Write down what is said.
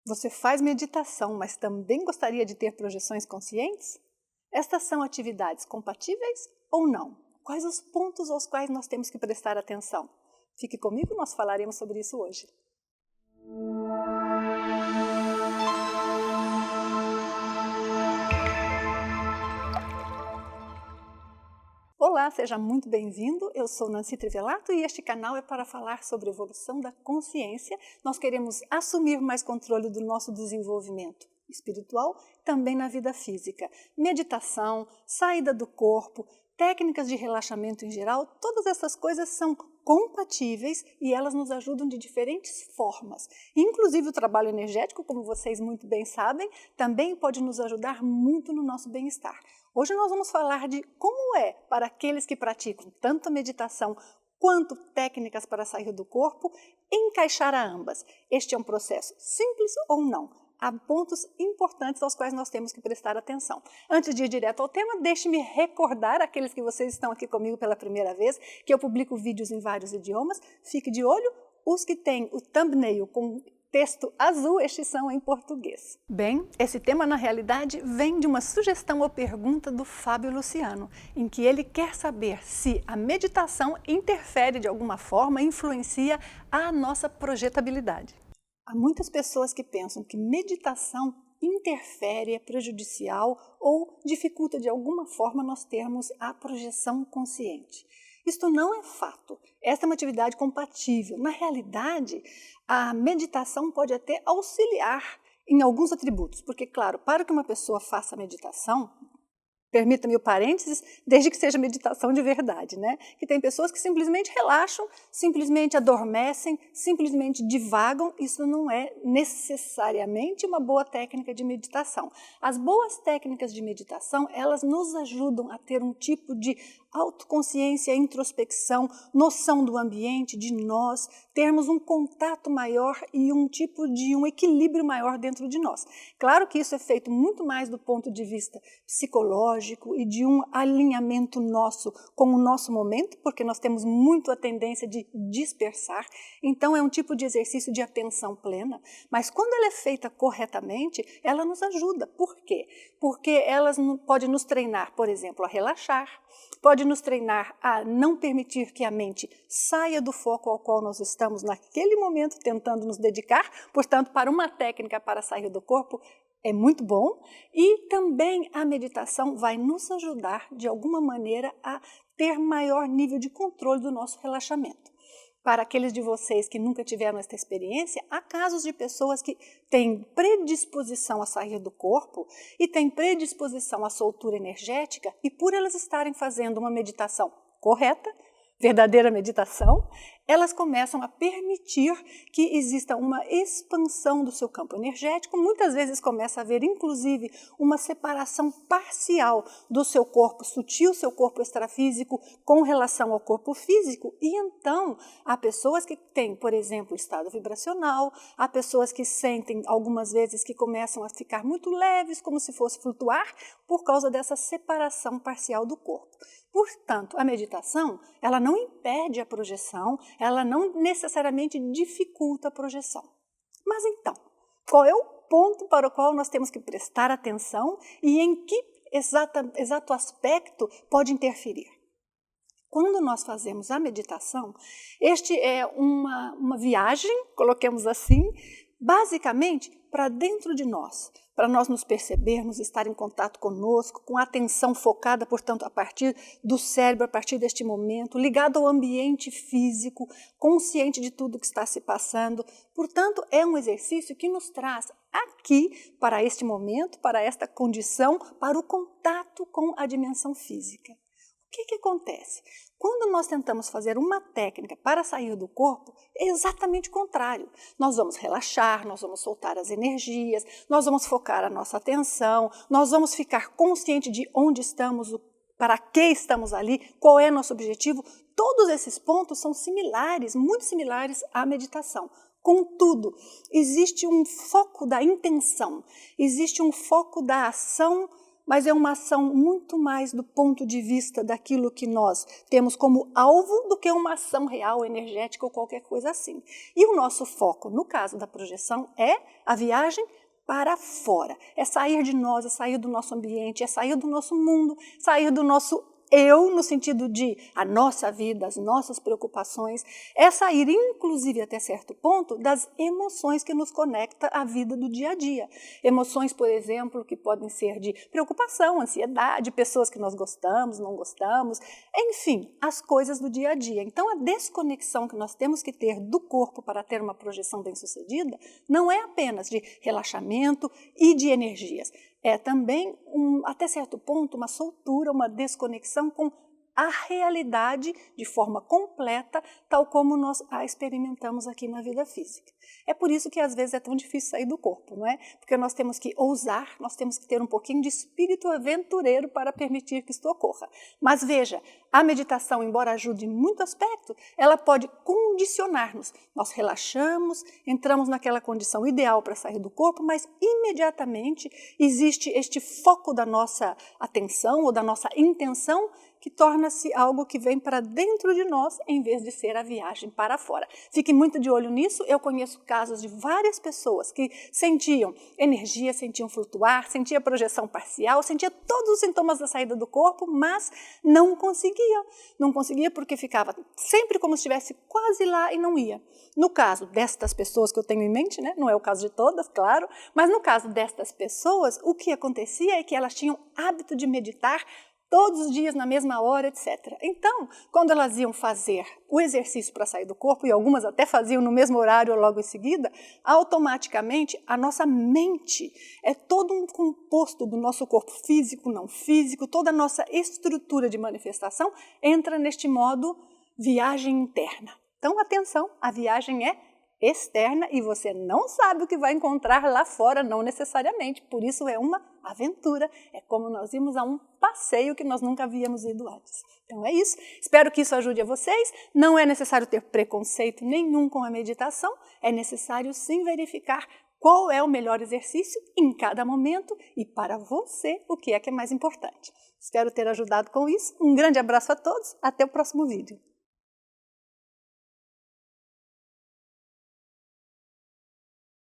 Você faz meditação, mas também gostaria de ter projeções conscientes? Estas são atividades compatíveis ou não? Quais os pontos aos quais nós temos que prestar atenção? Fique comigo, nós falaremos sobre isso hoje. Olá, seja muito bem-vindo. Eu sou Nancy Trivelato e este canal é para falar sobre evolução da consciência. Nós queremos assumir mais controle do nosso desenvolvimento espiritual, também na vida física. Meditação, saída do corpo, técnicas de relaxamento em geral, todas essas coisas são compatíveis e elas nos ajudam de diferentes formas. Inclusive o trabalho energético, como vocês muito bem sabem, também pode nos ajudar muito no nosso bem-estar. Hoje nós vamos falar de como é para aqueles que praticam tanto a meditação quanto técnicas para sair do corpo, encaixar a ambas. Este é um processo simples ou não? Há pontos importantes aos quais nós temos que prestar atenção. Antes de ir direto ao tema, deixe-me recordar aqueles que vocês estão aqui comigo pela primeira vez, que eu publico vídeos em vários idiomas. Fique de olho, os que têm o thumbnail com texto azul, estes são em português. Bem, esse tema na realidade vem de uma sugestão ou pergunta do Fábio Luciano, em que ele quer saber se a meditação interfere de alguma forma, influencia a nossa projetabilidade. Há muitas pessoas que pensam que meditação interfere, é prejudicial ou dificulta de alguma forma nós termos a projeção consciente. Isto não é fato. Esta é uma atividade compatível. Na realidade, a meditação pode até auxiliar em alguns atributos, porque, claro, para que uma pessoa faça meditação, permita-me o parênteses, desde que seja meditação de verdade, né? Que tem pessoas que simplesmente relaxam, simplesmente adormecem, simplesmente divagam. Isso não é necessariamente uma boa técnica de meditação. As boas técnicas de meditação, elas nos ajudam a ter um tipo de autoconsciência, introspecção, noção do ambiente, de nós, termos um contato maior e um tipo de um equilíbrio maior dentro de nós. Claro que isso é feito muito mais do ponto de vista psicológico e de um alinhamento nosso com o nosso momento, porque nós temos muito a tendência de dispersar, então é um tipo de exercício de atenção plena, mas quando ela é feita corretamente, ela nos ajuda. Por quê? Porque ela pode nos treinar, por exemplo, a relaxar, pode nos treinar a não permitir que a mente saia do foco ao qual nós estamos naquele momento tentando nos dedicar, portanto, para uma técnica para sair do corpo, é muito bom, e também a meditação vai nos ajudar, de alguma maneira, a ter maior nível de controle do nosso relaxamento. Para aqueles de vocês que nunca tiveram esta experiência, há casos de pessoas que têm predisposição a sair do corpo e têm predisposição à soltura energética, e por elas estarem fazendo uma meditação correta, verdadeira meditação, elas começam a permitir que exista uma expansão do seu campo energético. Muitas vezes começa a haver, inclusive, uma separação parcial do seu corpo sutil, seu corpo extrafísico, com relação ao corpo físico. E então, há pessoas que têm, por exemplo, estado vibracional, há pessoas que sentem, algumas vezes, que começam a ficar muito leves, como se fosse flutuar, por causa dessa separação parcial do corpo. Portanto, a meditação, ela não impede a projeção, ela não necessariamente dificulta a projeção. Mas então, qual é o ponto para o qual nós temos que prestar atenção e em que exato aspecto pode interferir? Quando nós fazemos a meditação, este é uma viagem, coloquemos assim, basicamente para dentro de nós, para nós nos percebermos, estar em contato conosco, com a atenção focada, portanto, a partir do cérebro, a partir deste momento, ligado ao ambiente físico, consciente de tudo que está se passando. Portanto, é um exercício que nos traz aqui, para este momento, para esta condição, para o contato com a dimensão física. O que acontece? Quando nós tentamos fazer uma técnica para sair do corpo, é exatamente o contrário. Nós vamos relaxar, nós vamos soltar as energias, nós vamos focar a nossa atenção, nós vamos ficar consciente de onde estamos, para que estamos ali, qual é nosso objetivo. Todos esses pontos são similares, muito similares à meditação. Contudo, existe um foco da intenção, existe um foco da ação mas é uma ação muito mais do ponto de vista daquilo que nós temos como alvo do que uma ação real, energética ou qualquer coisa assim. E o nosso foco, no caso da projeção, é a viagem para fora. É sair de nós, é sair do nosso ambiente, é sair do nosso mundo, sair do nosso eu, no sentido de a nossa vida, as nossas preocupações, é sair, inclusive até certo ponto, das emoções que nos conectam à vida do dia a dia. Emoções, por exemplo, que podem ser de preocupação, ansiedade, pessoas que nós gostamos, não gostamos, enfim, as coisas do dia a dia. Então, a desconexão que nós temos que ter do corpo para ter uma projeção bem-sucedida não é apenas de relaxamento e de energias. É também, até certo ponto, uma soltura, uma desconexão com a realidade de forma completa, tal como nós a experimentamos aqui na vida física. É por isso que às vezes é tão difícil sair do corpo, não é? Porque nós temos que ousar, nós temos que ter um pouquinho de espírito aventureiro para permitir que isto ocorra. Mas veja, a meditação, embora ajude em muito aspecto, ela pode condicionar-nos. Nós relaxamos, entramos naquela condição ideal para sair do corpo, mas imediatamente existe este foco da nossa atenção ou da nossa intenção que torna-se algo que vem para dentro de nós em vez de ser a viagem para fora. Fique muito de olho nisso. Eu conheço casos de várias pessoas que sentiam energia, sentiam flutuar, sentiam projeção parcial, sentiam todos os sintomas da saída do corpo, mas não conseguiam. Não conseguia porque ficava sempre como se estivesse quase lá e não ia. No caso destas pessoas que eu tenho em mente, né, não é o caso de todas, claro, mas no caso destas pessoas, o que acontecia é que elas tinham hábito de meditar todos os dias, na mesma hora, etc. Então, quando elas iam fazer o exercício para sair do corpo, e algumas até faziam no mesmo horário ou logo em seguida, automaticamente a nossa mente é todo um composto do nosso corpo físico, não físico, toda a nossa estrutura de manifestação entra neste modo viagem interna. Então, atenção, a viagem é externa e você não sabe o que vai encontrar lá fora, não necessariamente. Por isso é uma aventura, é como nós irmos a um passeio que nós nunca havíamos ido antes. Então é isso, espero que isso ajude a vocês. Não é necessário ter preconceito nenhum com a meditação, é necessário sim verificar qual é o melhor exercício em cada momento e para você o que é mais importante. Espero ter ajudado com isso. Um grande abraço a todos, até o próximo vídeo.